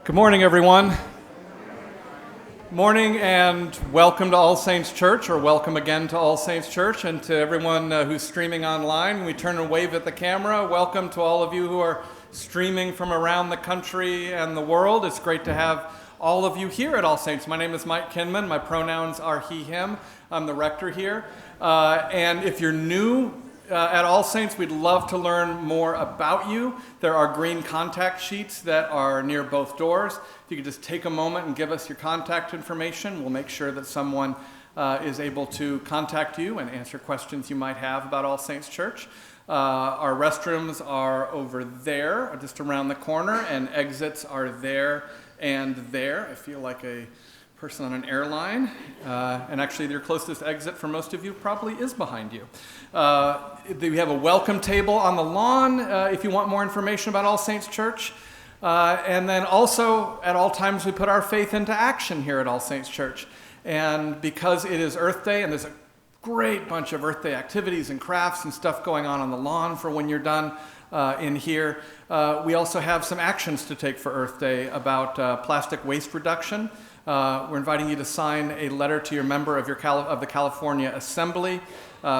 Good morning, everyone. Morning and welcome to All Saints Church, or welcome again to All Saints Church, and to everyone who's streaming online. We turn and wave at the camera. Welcome to all of you who are streaming from around the country and the world. It's great to have all of you here at All Saints. My name is Mike Kinman. My pronouns are he, him. I'm the rector here. And if you're new at All Saints, we'd love to learn more about you. There are green contact sheets that are near both doors. If you could just take a moment and give us your contact information, we'll make sure that someone is able to contact you and answer questions you might have about All Saints Church. Our restrooms are over there, just around the corner, and exits are there and there. I feel like a person on an airline, and actually your closest exit for most of you probably is behind you. We have a welcome table on the lawn if you want more information about All Saints Church. And then also at all times we put our faith into action here at All Saints Church. And because it is Earth Day, and there's a great bunch of Earth Day activities and crafts and stuff going on the lawn for when you're done in here, we also have some actions to take for Earth Day about plastic waste reduction. We're inviting you to sign a letter to your member of the California Assembly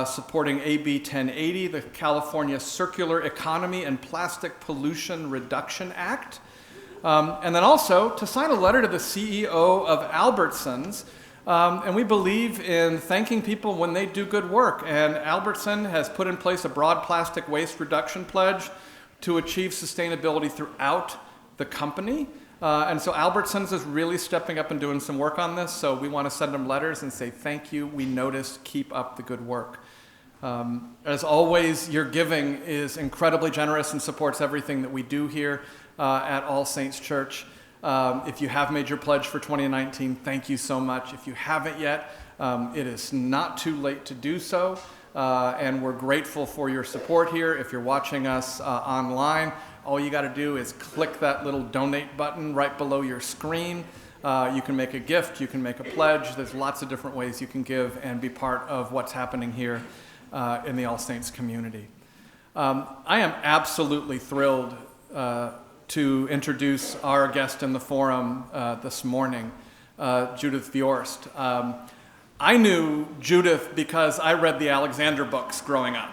supporting AB 1080, the California Circular Economy and Plastic Pollution Reduction Act. And then also to sign a letter to the CEO of Albertsons. And we believe in thanking people when they do good work. And Albertson has put in place a broad plastic waste reduction pledge to achieve sustainability throughout the company. And so Albertsons is really stepping up and doing some work on this, so we want to send them letters and say thank you, we noticed, keep up the good work. As always, your giving is incredibly generous and supports everything that we do here at All Saints Church. If you have made your pledge for 2019, thank you so much. If you haven't yet, it is not too late to do so, and we're grateful for your support here. If you're watching us online, all you got to do is click that little donate button right below your screen. You can make a gift, you can make a pledge. There's lots of different ways you can give and be part of what's happening here in the All Saints community. I am absolutely thrilled to introduce our guest in the forum this morning, Judith Viorst. I knew Judith because I read the Alexander books growing up.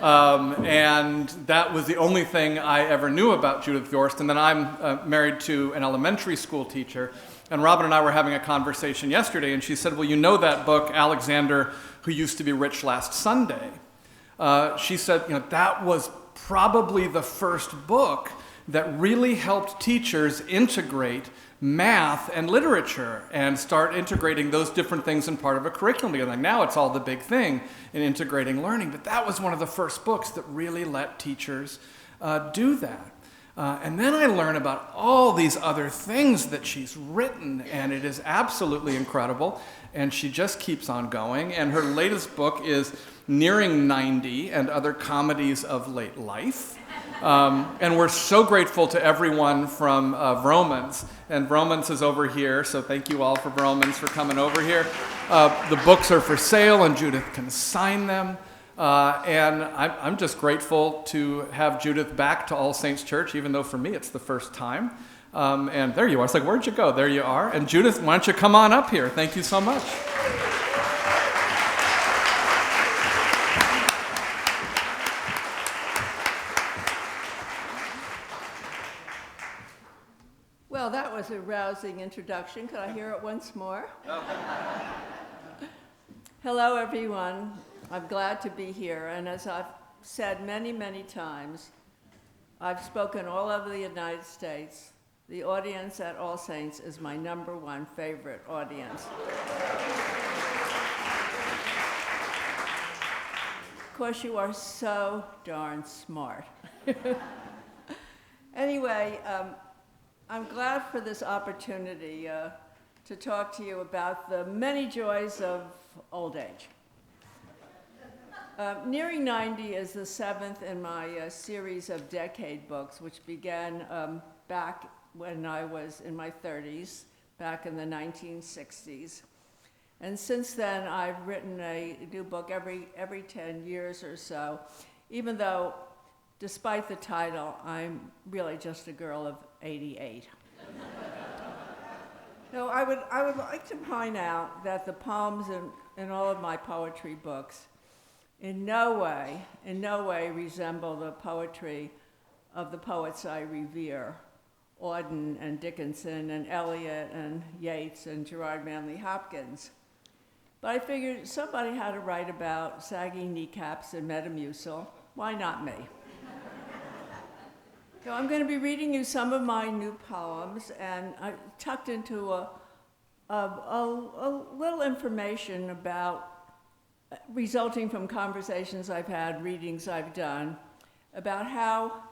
And that was the only thing I ever knew about Judith Viorst. And then I'm married to an elementary school teacher. And Robin and I were having a conversation yesterday, and she said, well, you know that book, Alexander, Who Used to Be Rich Last Sunday? She said, that was probably the first book that really helped teachers integrate math and literature and start integrating those different things in part of a curriculum together. Now it's all the big thing in integrating learning, but that was one of the first books that really let teachers do that. And then I learned about all these other things that she's written, and it is absolutely incredible, and she just keeps on going. And her latest book is Nearing 90 and Other Comedies of Late Life. And we're so grateful to everyone from Vromans. And Vromans is over here, so thank you all for Vromans for coming over here. The books are for sale, and Judith can sign them. And I'm just grateful to have Judith back to All Saints Church, even though for me it's the first time. And there you are. It's like, where'd you go? There you are. And Judith, why don't you come on up here? Thank you so much. Well, that was a rousing introduction. Could I hear it once more? Hello, everyone. I'm glad to be here. And as I've said many, many times, I've spoken all over the United States. The audience at All Saints is my number one favorite audience. Of course, you are so darn smart. Anyway, I'm glad for this opportunity to talk to you about the many joys of old age. Nearing 90 is the seventh in my series of decade books, which began back when I was in my 30s, back in the 1960s. And since then, I've written a new book every 10 years or so, even though, despite the title, I'm really just a girl of 88. So I would like to point out that the poems in all of my poetry books in no way resemble the poetry of the poets I revere, Auden and Dickinson and Eliot and Yeats and Gerard Manley Hopkins. But I figured somebody had to write about sagging kneecaps and Metamucil. Why not me? So I'm going to be reading you some of my new poems, and I tucked into a little information about, resulting from conversations I've had, readings I've done, about how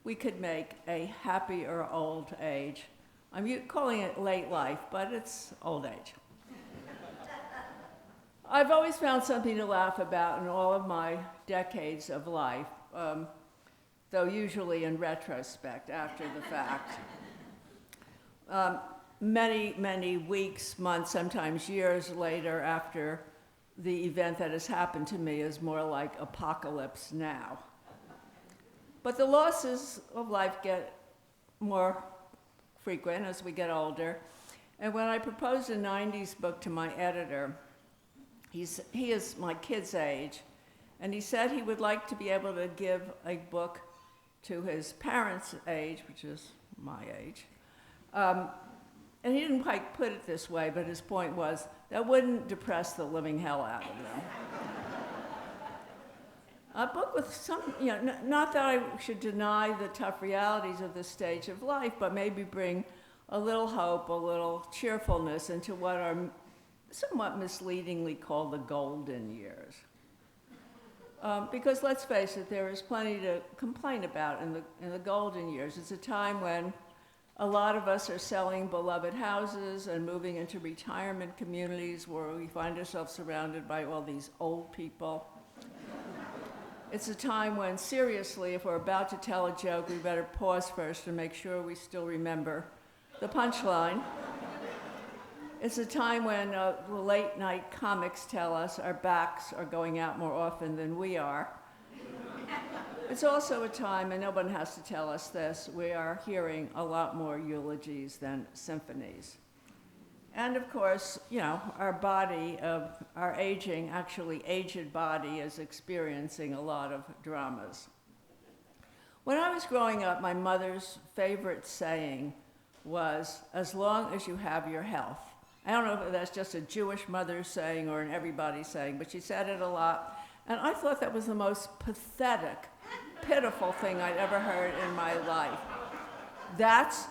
we could make a happier old age. I'm calling it late life, but it's old age. I've always found something to laugh about in all of my decades of life, though usually in retrospect, after the fact. Many weeks, months, sometimes years later after the event that has happened to me is more like apocalypse now. But the losses of life get more frequent as we get older. And when I proposed a 90s book to my editor, he is my kid's age, and he said he would like to be able to give a book to his parents' age, which is my age. And he didn't quite put it this way, but his point was that wouldn't depress the living hell out of them. A book with some, not that I should deny the tough realities of this stage of life, but maybe bring a little hope, a little cheerfulness into what are somewhat misleadingly called the golden years. Because let's face it, there is plenty to complain about in the golden years. It's a time when a lot of us are selling beloved houses and moving into retirement communities where we find ourselves surrounded by all these old people. It's a time when, seriously, if we're about to tell a joke, we better pause first and make sure we still remember the punchline. It's a time when the late night comics tell us our backs are going out more often than we are. It's also a time, and no one has to tell us this, we are hearing a lot more eulogies than symphonies. And of course, our body, our aging, actually aged body is experiencing a lot of dramas. When I was growing up, my mother's favorite saying was, as long as you have your health. I don't know if that's just a Jewish mother's saying or an everybody saying, but she said it a lot. And I thought that was the most pathetic, pitiful thing I'd ever heard in my life. That's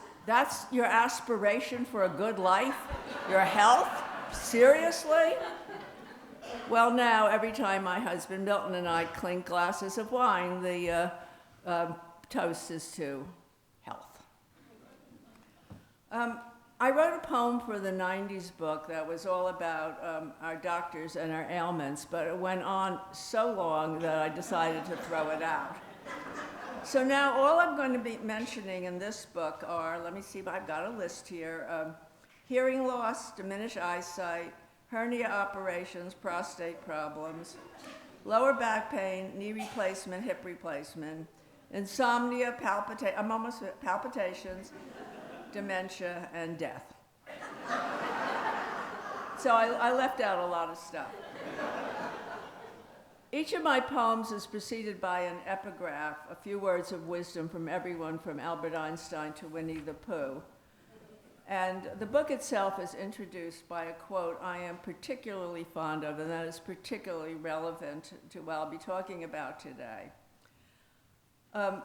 your aspiration for a good life? Your health? Seriously? Well, now, every time my husband Milton and I clink glasses of wine, the toast is to health. I wrote a poem for the 90s book that was all about our doctors and our ailments, but it went on so long that I decided to throw it out. So now all I'm going to be mentioning in this book are, let me see if I've got a list here, hearing loss, diminished eyesight, hernia operations, prostate problems, lower back pain, knee replacement, hip replacement, insomnia, palpitations, dementia, and death. So I left out a lot of stuff. Each of my poems is preceded by an epigraph, a few words of wisdom from everyone from Albert Einstein to Winnie the Pooh. And the book itself is introduced by a quote I am particularly fond of, and that is particularly relevant to what I'll be talking about today.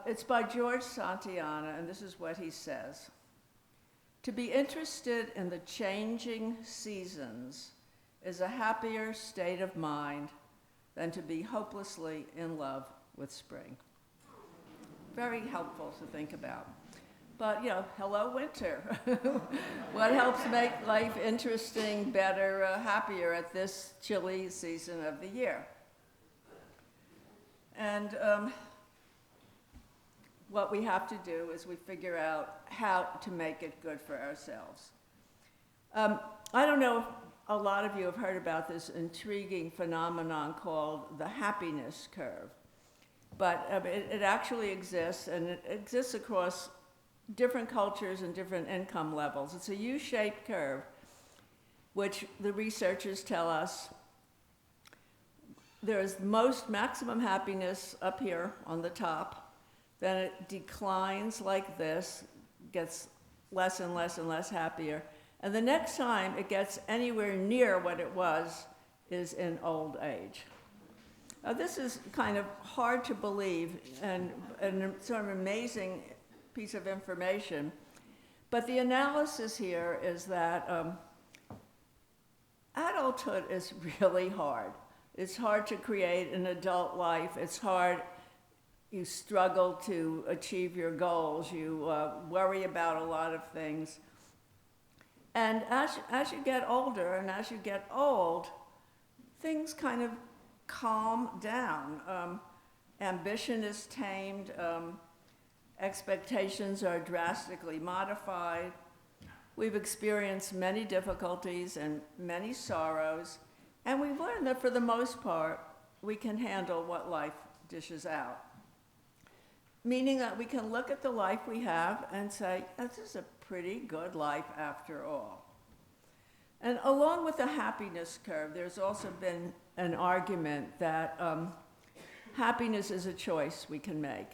It's by George Santayana, and this is what he says. To be interested in the changing seasons is a happier state of mind than to be hopelessly in love with spring. Very helpful to think about. But, hello, winter. What helps make life interesting, better, happier at this chilly season of the year? And what we have to do is we figure out how to make it good for ourselves. I don't know if a lot of you have heard about this intriguing phenomenon called the happiness curve. But it actually exists, and it exists across different cultures and different income levels. It's a U-shaped curve, which the researchers tell us there is maximum happiness up here on the top, then it declines like this, gets less and less and less happier, and the next time it gets anywhere near what it was is in old age. Now, this is kind of hard to believe and sort of amazing piece of information, but the analysis here is that adulthood is really hard. It's hard to create an adult life. It's hard. You struggle to achieve your goals. You worry about a lot of things. And as you get older and as you get old, things kind of calm down. Ambition is tamed. Expectations are drastically modified. We've experienced many difficulties and many sorrows, and we've learned that for the most part, we can handle what life dishes out. Meaning that we can look at the life we have and say, this is a pretty good life after all. And along with the happiness curve, there's also been an argument that happiness is a choice we can make.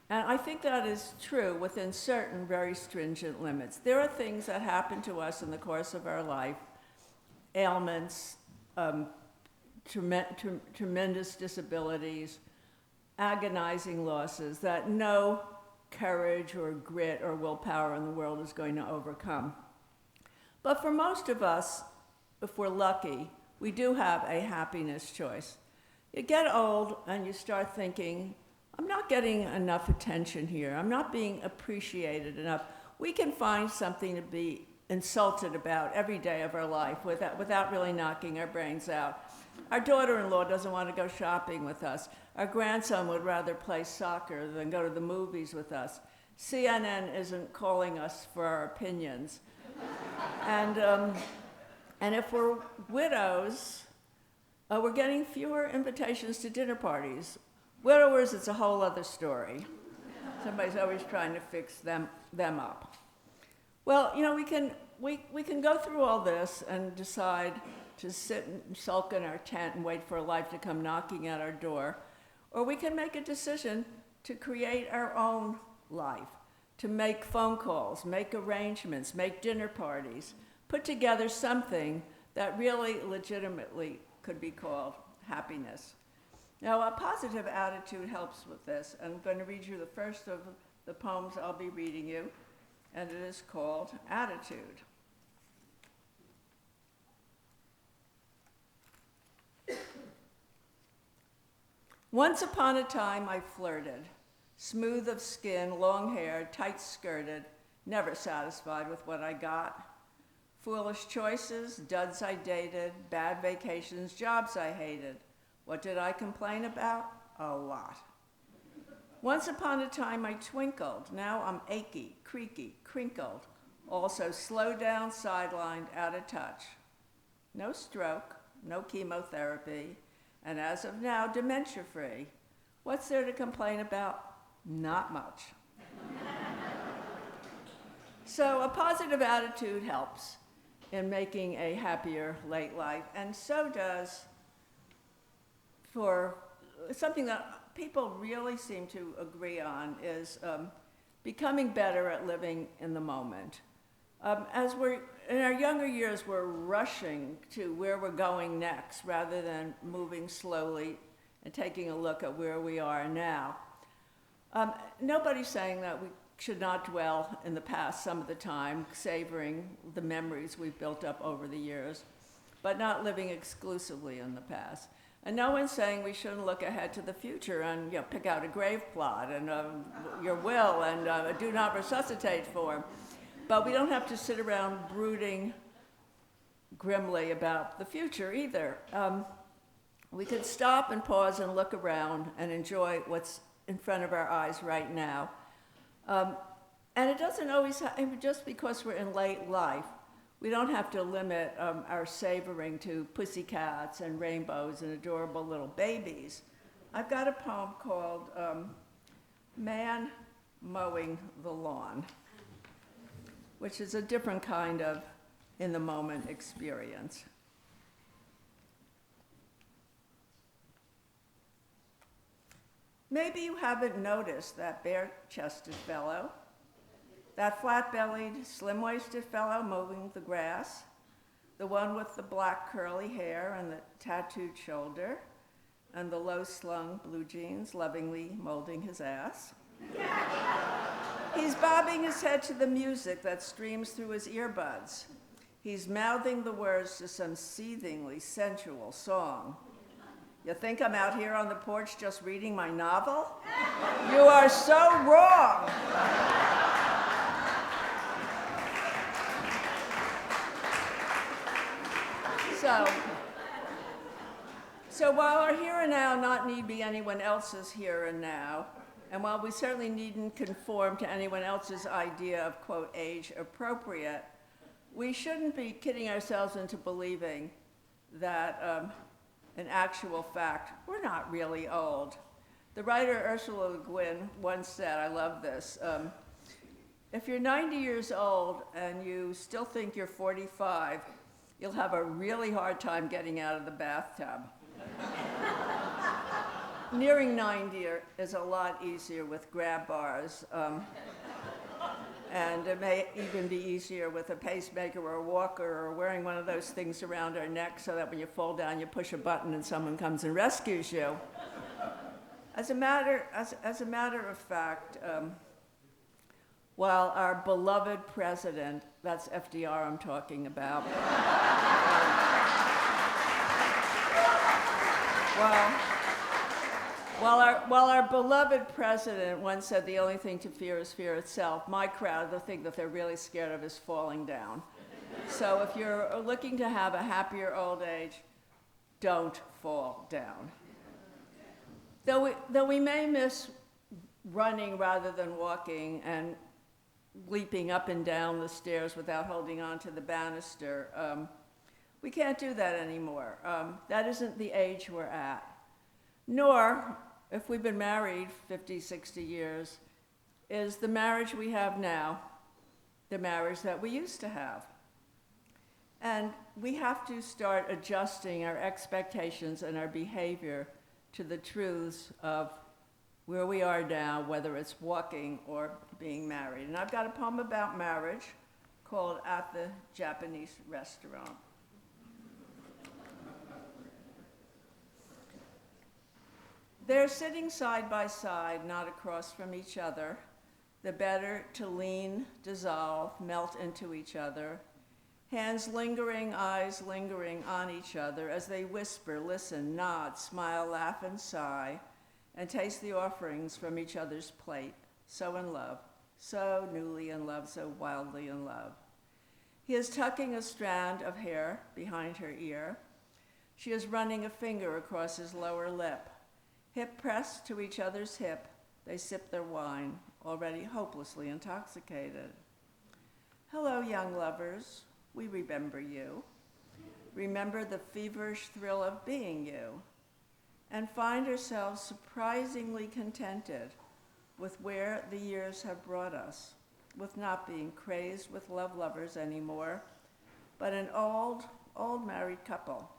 And I think that is true within certain very stringent limits. There are things that happen to us in the course of our life, ailments, tremendous disabilities, agonizing losses that no courage or grit or willpower in the world is going to overcome. But for most of us, if we're lucky, we do have a happiness choice. You get old and you start thinking, I'm not getting enough attention here. I'm not being appreciated enough. We can find something to be insulted about every day of our life without really knocking our brains out. Our daughter-in-law doesn't want to go shopping with us. Our grandson would rather play soccer than go to the movies with us. CNN isn't calling us for our opinions. And if we're widows, we're getting fewer invitations to dinner parties. Widowers, it's a whole other story. Somebody's always trying to fix them up. Well, you know, we can go through all this and decide to sit and sulk in our tent and wait for life to come knocking at our door, or we can make a decision to create our own life, to make phone calls, make arrangements, make dinner parties, put together something that really legitimately could be called happiness. Now, a positive attitude helps with this. I'm going to read you the first of the poems I'll be reading you, and it is called Attitude. Once upon a time I flirted, smooth of skin, long hair, tight-skirted, never satisfied with what I got. Foolish choices, duds I dated, bad vacations, jobs I hated. What did I complain about? A lot. Once upon a time I twinkled, now I'm achy, creaky, crinkled, also slow down, sidelined, out of touch. No stroke, no chemotherapy, and as of now, dementia-free. What's there to complain about? Not much. So a positive attitude helps in making a happier late life, and so does for something that people really seem to agree on is becoming better at living in the moment. As we're in our younger years, we're rushing to where we're going next rather than moving slowly and taking a look at where we are now. Nobody's saying that we should not dwell in the past some of the time, savoring the memories we've built up over the years, but not living exclusively in the past. And no one's saying we shouldn't look ahead to the future and pick out a grave plot and your will and do not resuscitate form. But we don't have to sit around brooding grimly about the future either. We could stop and pause and look around and enjoy what's in front of our eyes right now. And it doesn't always just because we're in late life, we don't have to limit our savoring to pussycats and rainbows and adorable little babies. I've got a poem called Man Mowing the Lawn. which is a different kind of in-the-moment experience. Maybe you haven't noticed that bare-chested fellow, that flat-bellied, slim-waisted fellow mowing the grass, the one with the black curly hair and the tattooed shoulder, and the low-slung blue jeans lovingly molding his ass. He's bobbing his head to the music that streams through his earbuds. He's mouthing the words to some seethingly sensual song. You think I'm out here on the porch just reading my novel? You are so wrong. So while our here and now not need be anyone else's here and now, and while we certainly needn't conform to anyone else's idea of, quote, age appropriate, we shouldn't be kidding ourselves into believing that, in actual fact, we're not really old. The writer Ursula Le Guin once said, I love this, if you're 90 years old and you still think you're 45, you'll have a really hard time getting out of the bathtub. Nearing 90 is a lot easier with grab bars, and it may even be easier with a pacemaker or a walker or wearing one of those things around our neck so that when you fall down, you push a button and someone comes and rescues you. As a matter of fact, while our beloved president, that's FDR I'm talking about, while our beloved president once said the only thing to fear is fear itself, my crowd, the thing that they're really scared of is falling down. So if you're looking to have a happier old age, don't fall down. Though we may miss running rather than walking and leaping up and down the stairs without holding on to the banister, we can't do that anymore. That isn't the age we're at. Nor, if we've been married 50, 60 years, is the marriage we have now the marriage that we used to have. And we have to start adjusting our expectations and our behavior to the truths of where we are now, whether it's walking or being married. And I've got a poem about marriage called At the Japanese Restaurant. They're sitting side by side, not across from each other, the better to lean, dissolve, melt into each other, hands lingering, eyes lingering on each other as they whisper, listen, nod, smile, laugh, and sigh, and taste the offerings from each other's plate, so in love, so newly in love, so wildly in love. He is tucking a strand of hair behind her ear. She is running a finger across his lower lip. Hip pressed to each other's hip, they sip their wine, already hopelessly intoxicated. Hello, young lovers, we remember you. Remember the feverish thrill of being you, and find ourselves surprisingly contented with where the years have brought us, with not being crazed with love lovers anymore, but an old married couple,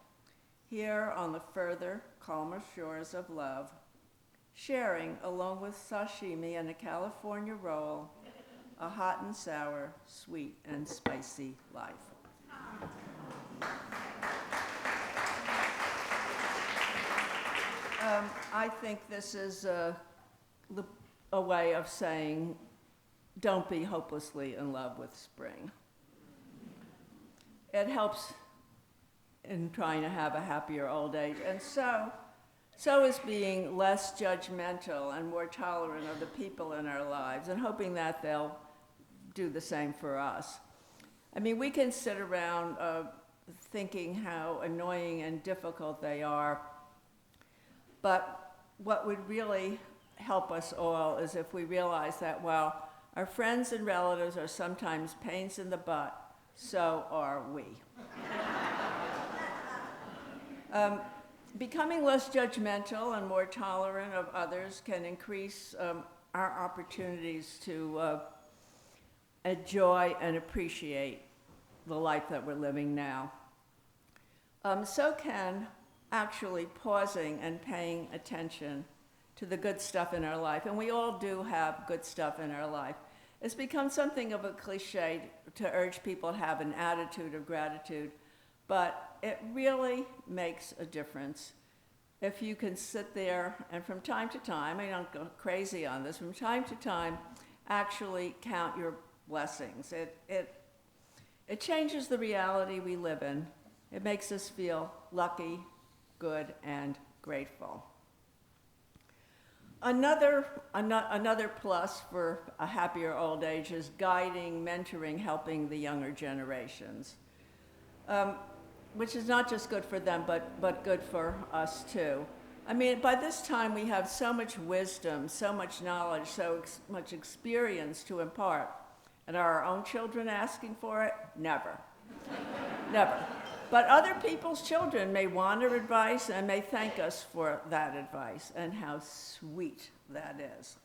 here on the further, calmer shores of love, sharing, along with sashimi and a California roll, a hot and sour, sweet and spicy life. I think this is a way of saying, don't be hopelessly in love with spring. It helps in trying to have a happier old age. And so is being less judgmental and more tolerant of the people in our lives and hoping that they'll do the same for us. I mean, we can sit around thinking how annoying and difficult they are, but what would really help us all is if we realize that while our friends and relatives are sometimes pains in the butt, so are we. Becoming less judgmental and more tolerant of others can increase our opportunities to enjoy and appreciate the life that we're living now. So can actually pausing and paying attention to the good stuff in our life, and we all do have good stuff in our life. It's become something of a cliche to urge people to have an attitude of gratitude, but it really makes a difference if you can sit there and from time to time, I don't go crazy on this, from time to time, actually count your blessings. It changes the reality we live in. It makes us feel lucky, good, and grateful. Another plus for a happier old age is guiding, mentoring, helping the younger generations, which is not just good for them, but good for us too. I mean, by this time we have so much wisdom, so much knowledge, so much experience to impart. And are our own children asking for it? Never. Never. But other people's children may want our advice and may thank us for that advice, and how sweet that is.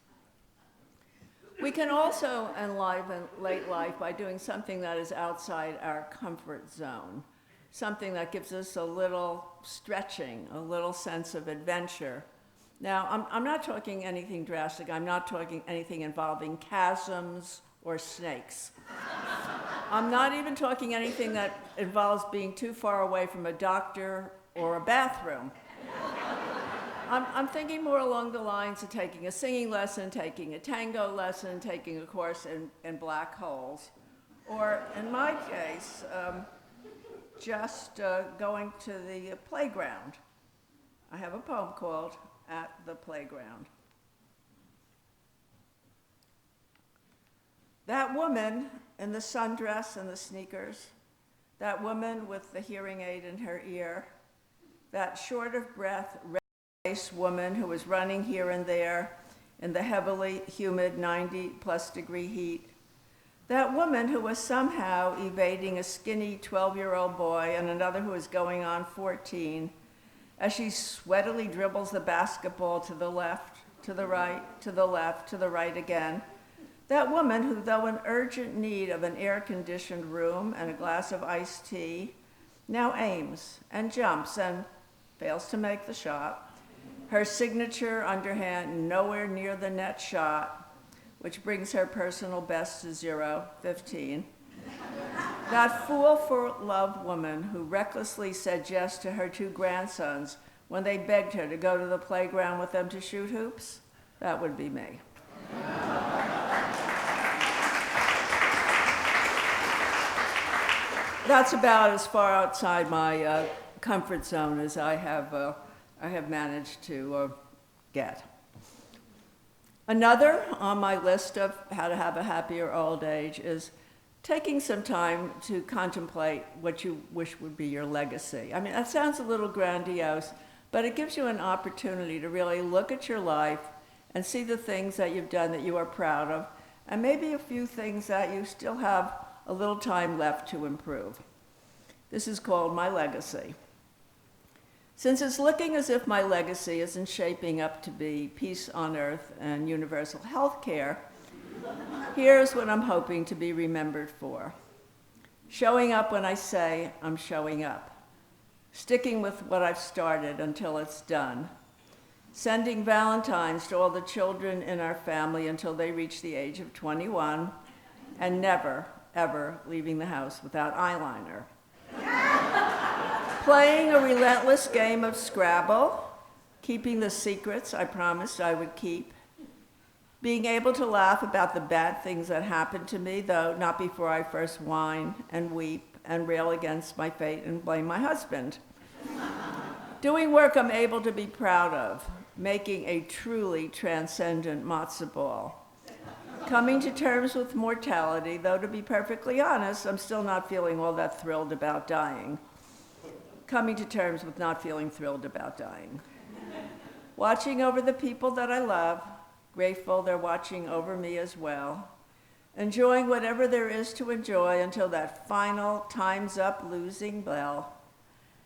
We can also enliven late life by doing something that is outside our comfort zone, something that gives us a little stretching, a little sense of adventure. Now, I'm not talking anything drastic. I'm not talking anything involving chasms or snakes. I'm not even talking anything that involves being too far away from a doctor or a bathroom. I'm thinking more along the lines of taking a singing lesson, taking a tango lesson, taking a course in black holes, or in my case, just going to the playground. I have a poem called At the Playground. That woman in the sundress and the sneakers, that woman with the hearing aid in her ear, that short of breath, red-faced woman who was running here and there in the heavily humid 90-plus degree heat, that woman who was somehow evading a skinny 12-year-old boy and another who was going on 14, as she sweatily dribbles the basketball to the left, to the right, to the left, to the right again. That woman who, though in urgent need of an air-conditioned room and a glass of iced tea, now aims and jumps and fails to make the shot. Her signature underhand nowhere near the net shot, which brings her personal best to 0-15. That fool for love woman who recklessly said yes to her 2 grandsons when they begged her to go to the playground with them to shoot hoops, that would be me. That's about as far outside my comfort zone as I have managed to get. Another on my list of how to have a happier old age is taking some time to contemplate what you wish would be your legacy. I mean, that sounds a little grandiose, but it gives you an opportunity to really look at your life and see the things that you've done that you are proud of, and maybe a few things that you still have a little time left to improve. This is called my legacy. Since it's looking as if my legacy isn't shaping up to be peace on earth and universal health care, here's what I'm hoping to be remembered for. Showing up when I say I'm showing up. Sticking with what I've started until it's done. Sending Valentines to all the children in our family until they reach the age of 21, and never, ever leaving the house without eyeliner. Playing a relentless game of Scrabble, keeping the secrets I promised I would keep. Being able to laugh about the bad things that happened to me, though not before I first whine and weep and rail against my fate and blame my husband. Doing work I'm able to be proud of, making a truly transcendent matzo ball. Coming to terms with mortality, though to be perfectly honest, I'm still not feeling all that thrilled about dying. Coming to terms with not feeling thrilled about dying. Watching over the people that I love, grateful they're watching over me as well. Enjoying whatever there is to enjoy until that final time's up losing bell,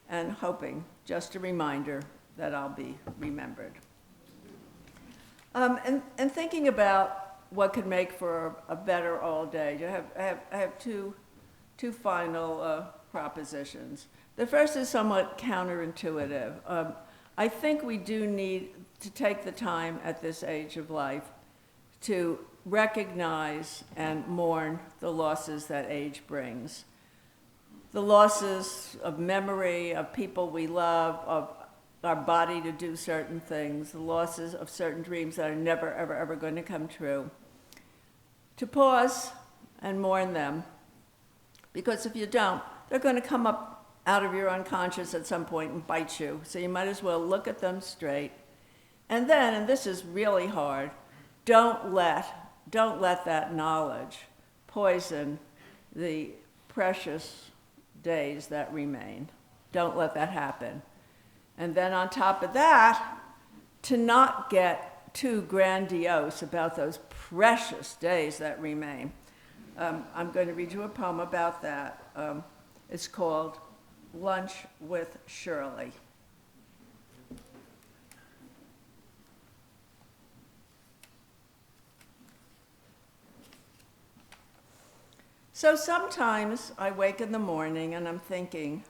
and hoping, just a reminder, that I'll be remembered. And thinking about what could make for a better old age. I have two final propositions. The first is somewhat counterintuitive. I think we do need to take the time at this age of life to recognize and mourn the losses that age brings. The losses of memory, of people we love, of our body to do certain things, the losses of certain dreams that are never, ever, ever going to come true. To pause and mourn them, because if you don't, they're going to come up out of your unconscious at some point and bite you. So you might as well look at them straight. And then, and this is really hard, don't let that knowledge poison the precious days that remain. Don't let that happen. And then on top of that, to not get too grandiose about those precious days that remain. I'm going to read you a poem about that. It's called Lunch with Shirley. So sometimes I wake in the morning and I'm thinking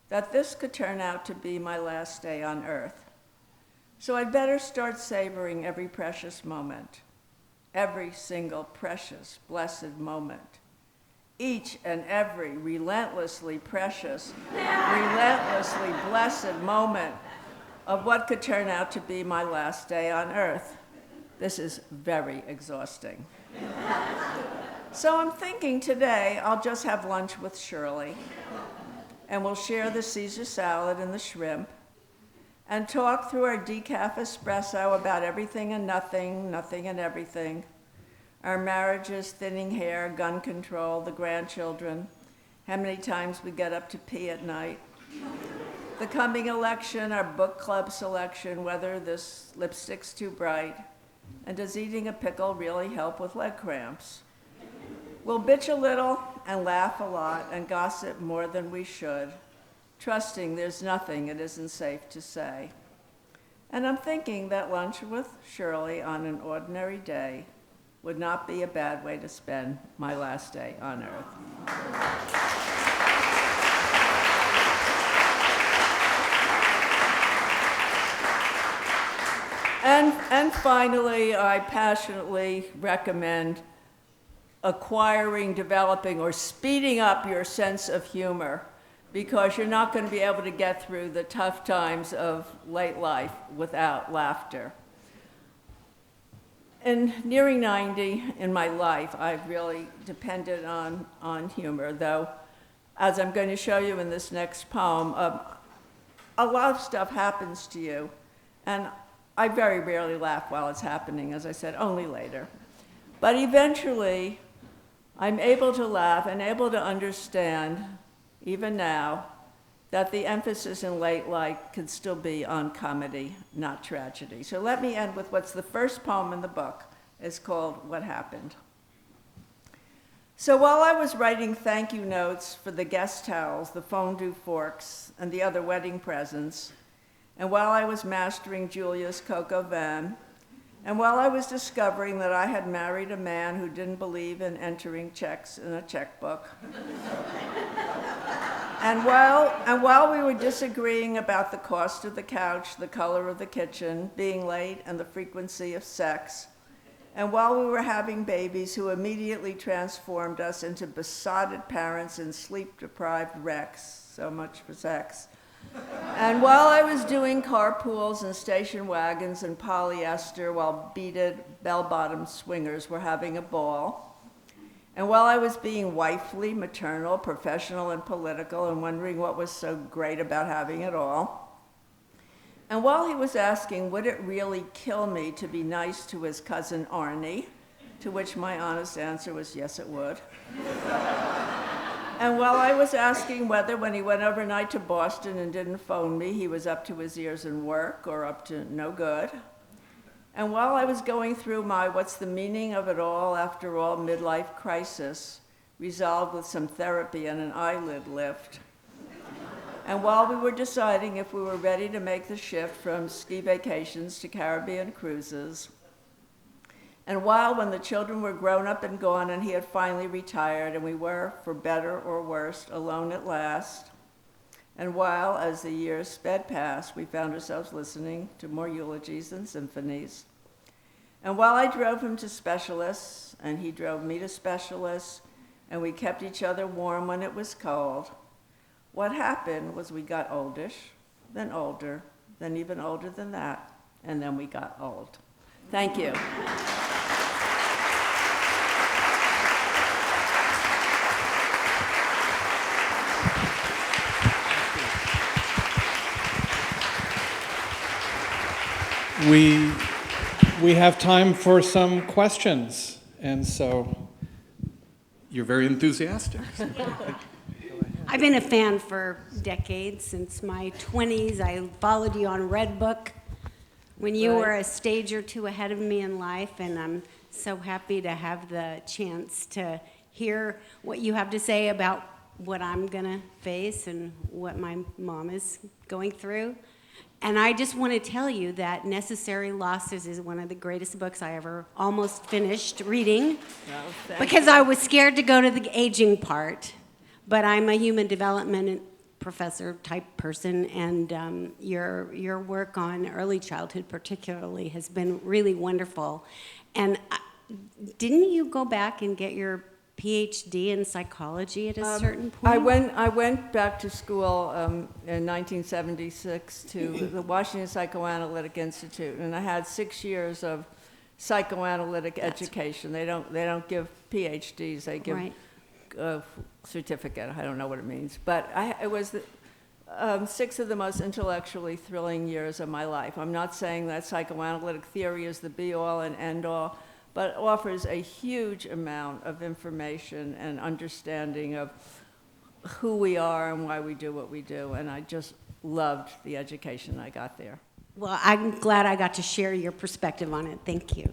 that this could turn out to be my last day on earth. So I'd better start savoring every precious moment, every single precious, blessed moment. Each and every relentlessly precious, relentlessly blessed moment of what could turn out to be my last day on earth. This is very exhausting. So I'm thinking today I'll just have lunch with Shirley, and we'll share the Caesar salad and the shrimp, and talk through our decaf espresso about everything and nothing, nothing and everything. Our marriages, thinning hair, gun control, the grandchildren, how many times we get up to pee at night. The coming election, our book club selection, whether this lipstick's too bright, and does eating a pickle really help with leg cramps? We'll bitch a little and laugh a lot and gossip more than we should, trusting there's nothing it isn't safe to say. And I'm thinking that lunch with Shirley on an ordinary day would not be a bad way to spend my last day on earth. And finally, I passionately recommend acquiring, developing, or speeding up your sense of humor, because you're not going to be able to get through the tough times of late life without laughter. In nearing 90 in my life, I've really depended on humor, though, as I'm going to show you in this next poem, a lot of stuff happens to you, and I very rarely laugh while it's happening, as I said, only later. But eventually, I'm able to laugh and able to understand, even now, that the emphasis in late life can still be on comedy, not tragedy. So let me end with what's the first poem in the book. It's called What Happened. So while I was writing thank you notes for the guest towels, the fondue forks, and the other wedding presents, and while I was mastering Julia's coq au vin, and while I was discovering that I had married a man who didn't believe in entering checks in a checkbook, and while we were disagreeing about the cost of the couch, the color of the kitchen, being late, and the frequency of sex, and while we were having babies who immediately transformed us into besotted parents and sleep-deprived wrecks, so much for sex, and while I was doing carpools and station wagons and polyester while beaded bell-bottom swingers were having a ball, and while I was being wifely, maternal, professional, and political and wondering what was so great about having it all, and while he was asking, would it really kill me to be nice to his cousin Arnie, to which my honest answer was, yes, it would. And while I was asking whether when he went overnight to Boston and didn't phone me, he was up to his ears in work or up to no good. And while I was going through my what's the meaning of it all, after all, midlife crisis, resolved with some therapy and an eyelid lift. And while we were deciding if we were ready to make the shift from ski vacations to Caribbean cruises, And while when the children were grown up and gone and he had finally retired and we were, for better or worse, alone at last, and while, as the years sped past, we found ourselves listening to more eulogies than symphonies, and while I drove him to specialists and he drove me to specialists, and we kept each other warm when it was cold, what happened was we got oldish, then older, then even older than that, and then we got old. Thank you. We have time for some questions, and so you're very enthusiastic. I've been a fan for decades, since my 20s. I followed you on Redbook when you were a stage or two ahead of me in life, and I'm so happy to have the chance to hear what you have to say about what I'm going to face and what my mom is going through. And I just want to tell you that Necessary Losses is one of the greatest books I ever almost finished reading, because I was scared to go to the aging part. But I'm a human development professor type person, and your work on early childhood particularly has been really wonderful. And didn't you go back and get your PhD in psychology at a certain point? I went back to school in 1976 to the Washington Psychoanalytic Institute, and I had 6 years of psychoanalytic education. They don't give PhDs; they give a certificate. I don't know what it means, but it was 6 of the most intellectually thrilling years of my life. I'm not saying that psychoanalytic theory is the be-all and end-all, but it offers a huge amount of information and understanding of who we are and why we do what we do, and I just loved the education I got there. Well, I'm glad I got to share your perspective on it. Thank you.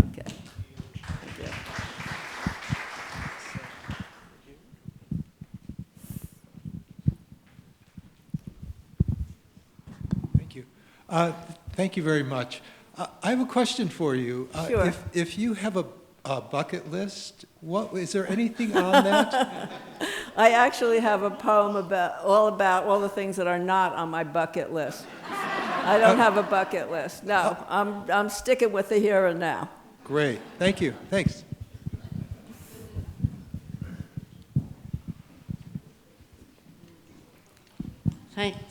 Okay. Thank you. Thank you. Thank you very much. I have a question for you. Sure. If you have a bucket list, is there anything on that? I actually have a poem about all the things that are not on my bucket list. I don't have a bucket list. No, I'm sticking with the here and now. Great. Thank you. Thanks.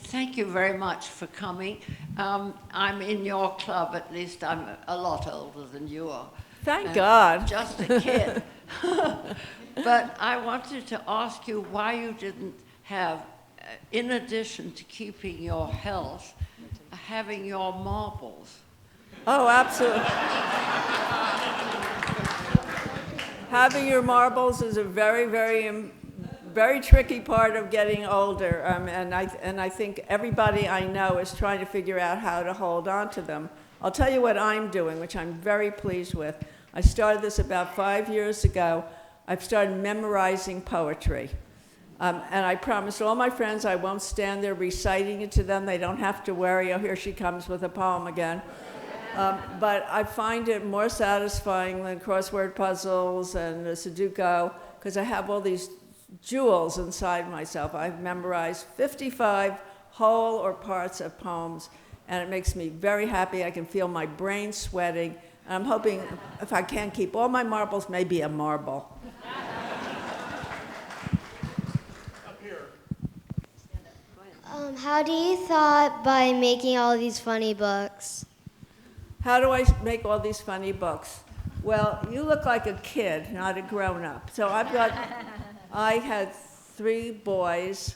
Thank you very much for coming. I'm in your club, at least I'm a lot older than you are. Thank God. Just a kid. But I wanted to ask you why you didn't have, in addition to keeping your health, having your marbles. Oh, absolutely. Having your marbles is a very, very tricky part of getting older, and I think everybody I know is trying to figure out how to hold on to them. I'll tell you what I'm doing, which I'm very pleased with. I started this about 5 years ago. I've started memorizing poetry. And I promised all my friends I won't stand there reciting it to them. They don't have to worry, oh, here she comes with a poem again. But I find it more satisfying than crossword puzzles and Sudoku, because I have all these jewels inside myself. I've memorized 55 whole or parts of poems, and it makes me very happy. I can feel my brain sweating. And I'm hoping, if I can't keep all my marbles, maybe a marble. How do you thought by making all these funny books? How do I make all these funny books? Well, you look like a kid, not a grown-up. So I had 3 boys,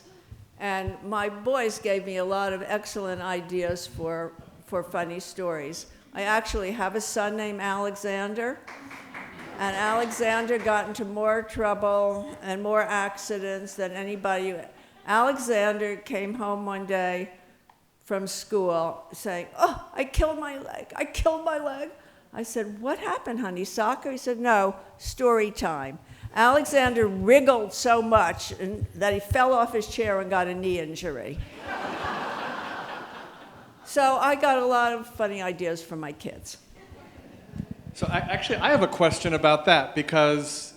and my boys gave me a lot of excellent ideas for funny stories. I actually have a son named Alexander, and Alexander got into more trouble and more accidents than anybody. Alexander came home one day from school saying, oh, I killed my leg. I said, what happened, honey, soccer? He said, no, story time. Alexander wriggled so much that he fell off his chair and got a knee injury. So I got a lot of funny ideas from my kids. So I have a question about that, because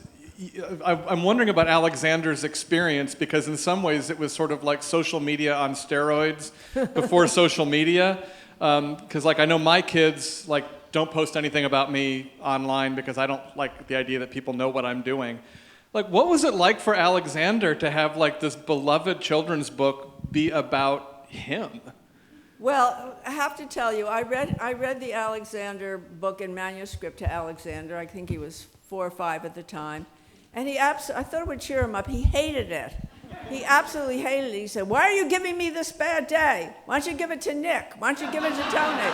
I'm wondering about Alexander's experience, because in some ways it was sort of like social media on steroids before social media. Because I know my kids don't post anything about me online because I don't like the idea that people know what I'm doing. What was it like for Alexander to have this beloved children's book be about him? Well, I have to tell you, I read the Alexander book in manuscript to Alexander. I think he was 4 or 5 at the time. And I thought it would cheer him up. He hated it. He absolutely hated it. He said, "Why are you giving me this bad day? Why don't you give it to Nick? Why don't you give it to Tony?"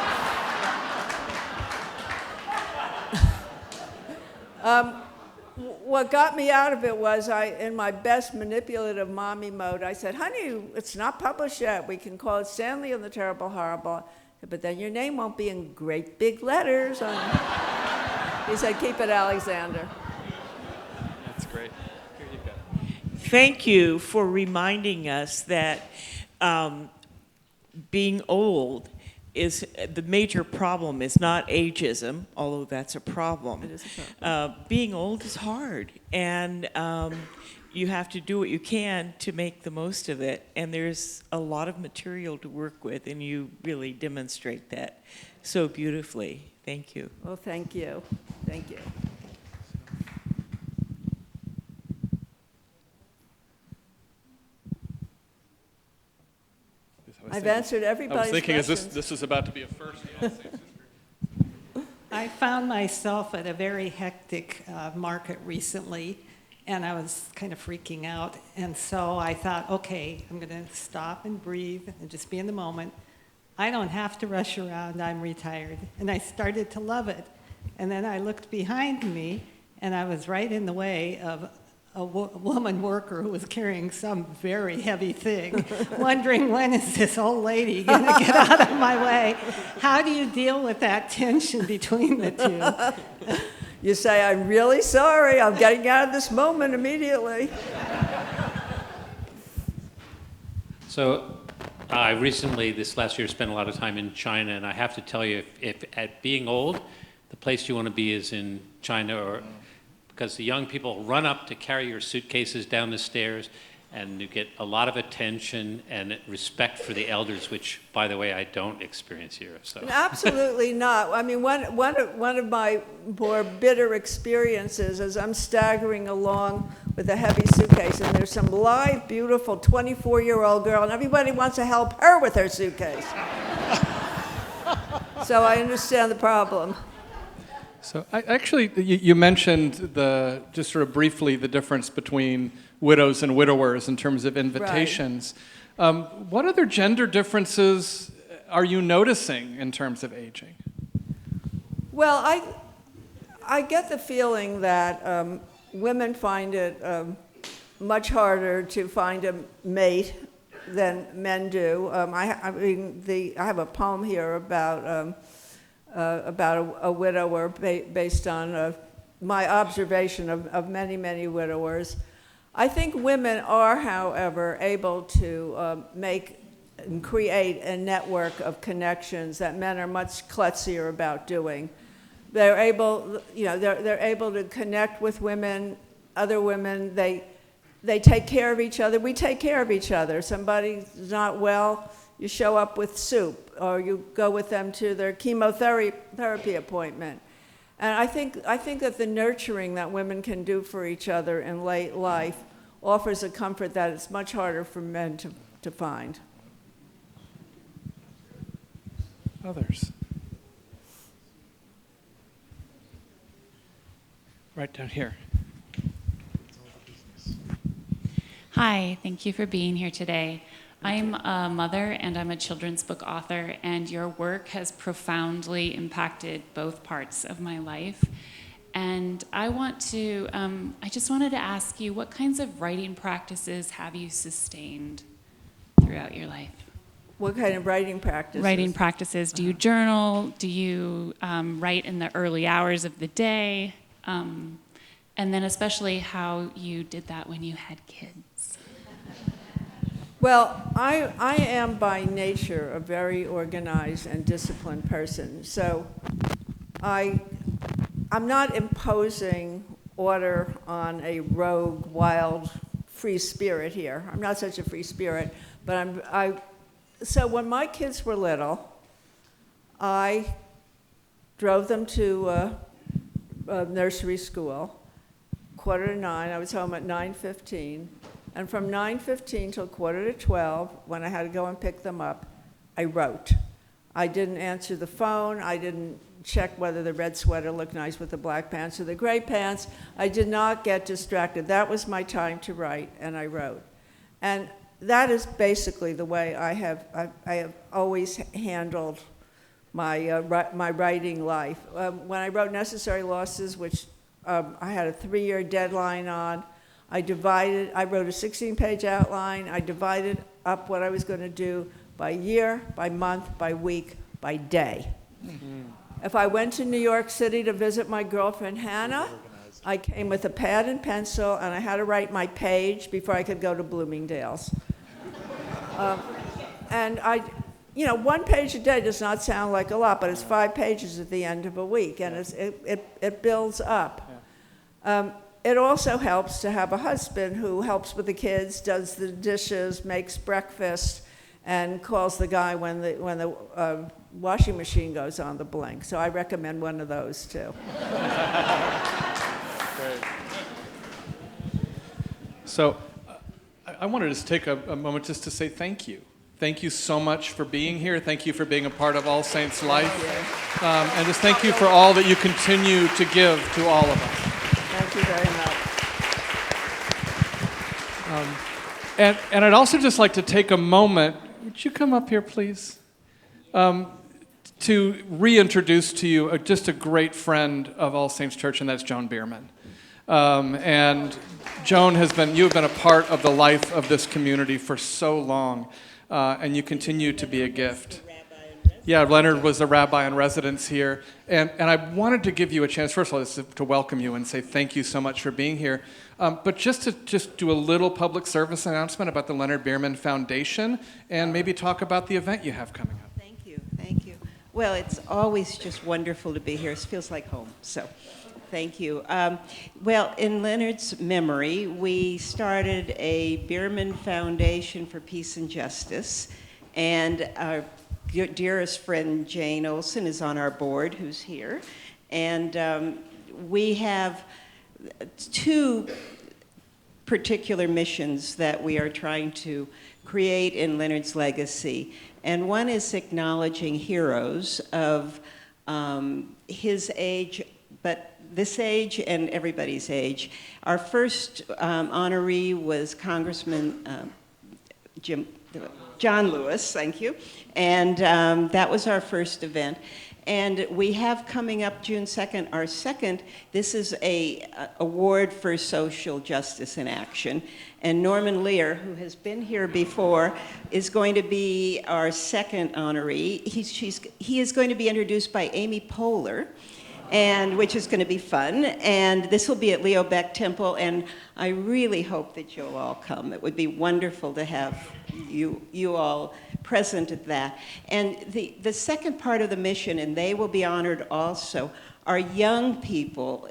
What got me out of it was in my best manipulative mommy mode, I said, "Honey, it's not published yet. We can call it Stanley and the Terrible Horrible, but then your name won't be in great big letters." He said, "Keep it Alexander." That's great. Here you go. Thank you for reminding us that being old is the major problem is not ageism, although that's a problem. It is a problem. Being old is hard, and you have to do what you can to make the most of it. And there's a lot of material to work with, and you really demonstrate that so beautifully. Thank you. Well, thank you. Thank you. I've answered everybody's I was thinking, questions. this is about to be a first in All Saints history. I found myself at a very hectic market recently, and I was kind of freaking out. And so I thought, okay, I'm going to stop and breathe and just be in the moment. I don't have to rush around. I'm retired. And I started to love it. And then I looked behind me, and I was right in the way of a woman worker who was carrying some very heavy thing, wondering when is this old lady going to get out of my way? How do you deal with that tension between the two? You say, "I'm really sorry. I'm getting out of this moment immediately." So I recently, this last year, spent a lot of time in China, and I have to tell you, if at being old, the place you want to be is in China, because the young people run up to carry your suitcases down the stairs, and you get a lot of attention and respect for the elders, which, by the way, I don't experience here. So. Absolutely not. I mean, one of my more bitter experiences is I'm staggering along with a heavy suitcase, and there's some lithe, beautiful 24-year-old girl, and everybody wants to help her with her suitcase. So I understand the problem. So you mentioned just sort of briefly the difference between widows and widowers in terms of invitations. Right. What other gender differences are you noticing in terms of aging? Well, I get the feeling that women find it much harder to find a mate than men do. I have a poem here about a widower based on my observation of many, many widowers. I think women are, however, able to make and create a network of connections that men are much klutzier about doing. They're able, they're able to connect with women, other women. They take care of each other. We take care of each other. Somebody's not well, you show up with soup, or you go with them to their chemotherapy appointment. And I think that the nurturing that women can do for each other in late life offers a comfort that it's much harder for men to find. Others? Right down here. Hi, thank you for being here today. I'm a mother and I'm a children's book author, and your work has profoundly impacted both parts of my life. And I just wanted to ask you, what kinds of writing practices have you sustained throughout your life? What kind of writing practices? Writing practices. Do you journal? Do you write in the early hours of the day? And then especially how you did that when you had kids. Well, I am by nature a very organized and disciplined person. So I I'm not imposing order on a rogue, wild, free spirit here. I'm not such a free spirit, but so when my kids were little, I drove them to nursery school, 8:45. I was home at 9:15. And from 9:15 till 11:45, when I had to go and pick them up, I wrote. I didn't answer the phone. I didn't check whether the red sweater looked nice with the black pants or the gray pants. I did not get distracted. That was my time to write, and I wrote. And that is basically the way I have always handled my writing life. When I wrote Necessary Losses, which I had a 3-year deadline on, I wrote a 16-page outline. I divided up what I was going to do by year, by month, by week, by day. Mm-hmm. If I went to New York City to visit my girlfriend Hannah, I came with a pad and pencil, and I had to write my page before I could go to Bloomingdale's. And one page a day does not sound like a lot, but it's 5 pages at the end of a week, and it builds up. Yeah. It also helps to have a husband who helps with the kids, does the dishes, makes breakfast, and calls the guy when the washing machine goes on the blink. So I recommend one of those too. Great. So I wanted to just take a moment just to say thank you. Thank you so much for being here. Thank you for being a part of All Saints' life. And just thank you for all that you continue to give to all of us. Thank you very much. And I'd also just like to take a moment, would you come up here, please? To reintroduce to you just a great friend of All Saints Church, and that's Joan Biermann. And Joan, you've been a part of the life of this community for so long, and you continue to be a gift. Yeah, Leonard was the rabbi in residence here, and I wanted to give you a chance, first of all, to welcome you and say thank you so much for being here, but just to do a little public service announcement about the Leonard Biermann Foundation, and maybe talk about the event you have coming up. Thank you. Well, it's always just wonderful to be here. It feels like home, so thank you. Well, in Leonard's memory, we started a Biermann Foundation for Peace and Justice, and our dearest friend Jane Olson is on our board, who's here, and we have 2 particular missions that we are trying to create in Leonard's legacy, and one is acknowledging heroes of his age, but this age and everybody's age. Our first honoree was Congressman John Lewis, thank you, and that was our first event. And we have coming up June 2nd, our second, this is a award for social justice in action. And Norman Lear, who has been here before, is going to be our second honoree. He is going to be introduced by Amy Poehler, and which is going to be fun. And this will be at Leo Beck Temple, and I really hope that you'll all come. It would be wonderful to have you all present at that. And the second part of the mission, and they will be honored also, are young people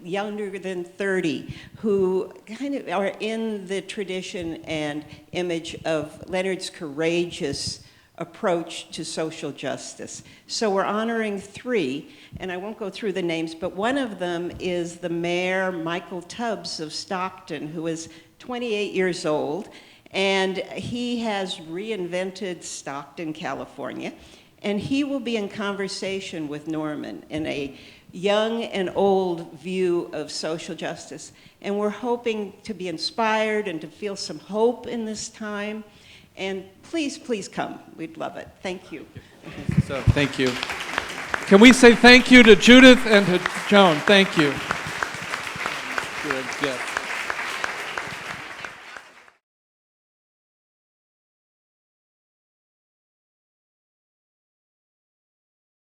younger than 30 who kind of are in the tradition and image of Leonard's courageous approach to social justice. So we're honoring 3, and I won't go through the names, but one of them is the mayor, Michael Tubbs of Stockton, who is 28 years old, and he has reinvented Stockton, California, and he will be in conversation with Norman in a young and old view of social justice. And we're hoping to be inspired and to feel some hope in this time. And please, please come. We'd love it. Thank you. So, thank you. Can we say thank you to Judith and to Joan? Thank you. Good gift.